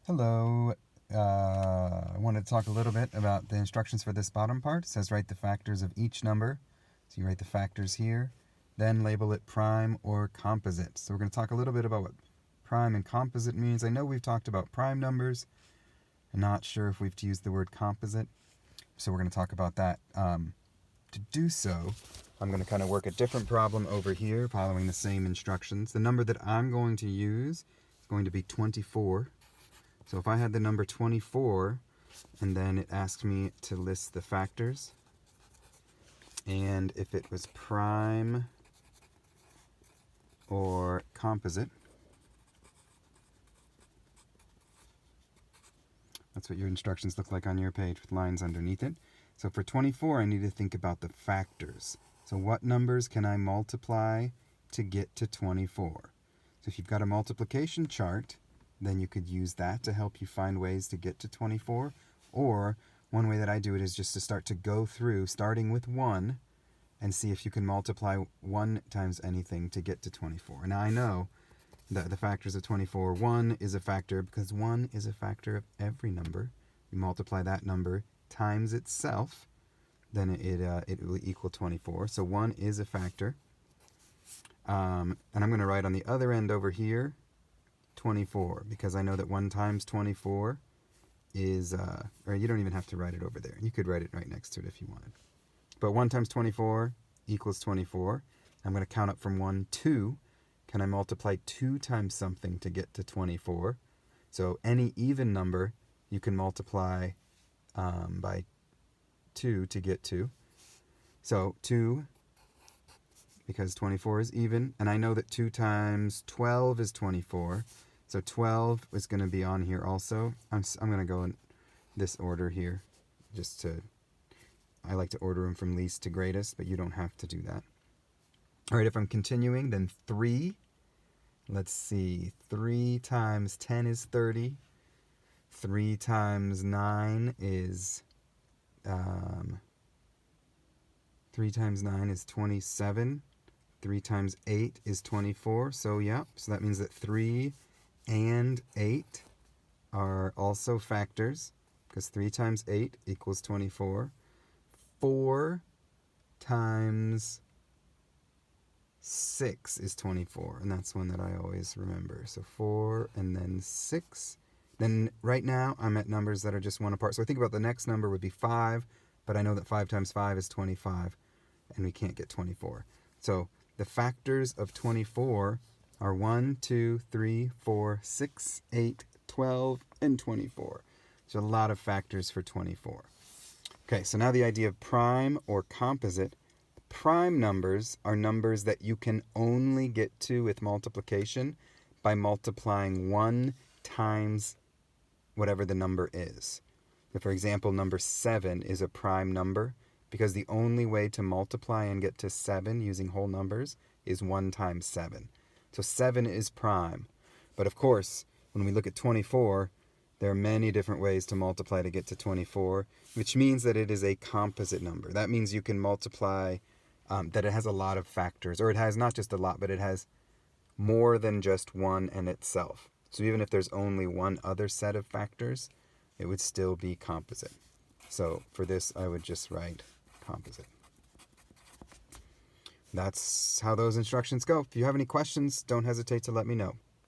Hello. I wanted to talk a little bit about the instructions for this bottom part. It says write the factors of each number. So you write the factors here, then label it prime or composite. So we're going to talk a little bit about what prime and composite means. I know we've talked about prime numbers. I'm not sure if we've used the word composite. So we're going to talk about that. To do so, I'm going to kind of work a different problem over here following the same instructions. The number that I'm going to use is going to be 24. So if I had the number 24, and then it asked me to list the factors, and if it was prime or composite, that's what your instructions look like on your page with lines underneath it. So for 24, I need to think about the factors. So what numbers can I multiply to get to 24? So if you've got a multiplication chart, then you could use that to help you find ways to get to 24. Or one way that I do it is just to start to go through, starting with 1, and see if you can multiply 1 times anything to get to 24. Now I know that the factors of 24, 1 is a factor because 1 is a factor of every number. You multiply that number times itself, then it will equal 24. So 1 is a factor. And I'm going to write on the other end over here 24, because I know that 1 times 24 is, or you don't even have to write it over there. You could write it right next to it if you wanted. But 1 times 24 equals 24. I'm going to count up from 1, 2. Can I multiply 2 times something to get to 24? So any even number you can multiply by 2 to get to. So 2, because 24 is even, and I know that 2 times 12 is 24. So 12 is going to be on here also. I'm going to go in this order here, just to, I like to order them from least to greatest, but you don't have to do that. All right, if I'm continuing, then 3. Let's see, 3 times 10 is 30. 3 times 9 is, 3 times 9 is 27. 3 times 8 is 24. So yeah, so that means that 3 and 8 are also factors, because 3 times 8 equals 24. 4 times 6 is 24, and that's one that I always remember. So 4 and then 6. Then right now I'm at numbers that are just 1 apart. So I think about the next number would be 5, but I know that 5 times 5 is 25, and we can't get 24. So the factors of 24 are 1, 2, 3, 4, 6, 8, 12, and 24. So a lot of factors for 24. Okay, so now the idea of prime or composite. Prime numbers are numbers that you can only get to with multiplication by multiplying 1 times whatever the number is. So for example, number 7 is a prime number because the only way to multiply and get to 7 using whole numbers is 1 times 7. So 7 is prime. But of course, when we look at 24, there are many different ways to multiply to get to 24, which means that it is a composite number. That means you can multiply, that it has a lot of factors, or it has not just a lot, but it has more than just 1 in itself. So even if there's only one other set of factors, it would still be composite. So for this, I would just write composite. That's how those instructions go. If you have any questions, don't hesitate to let me know.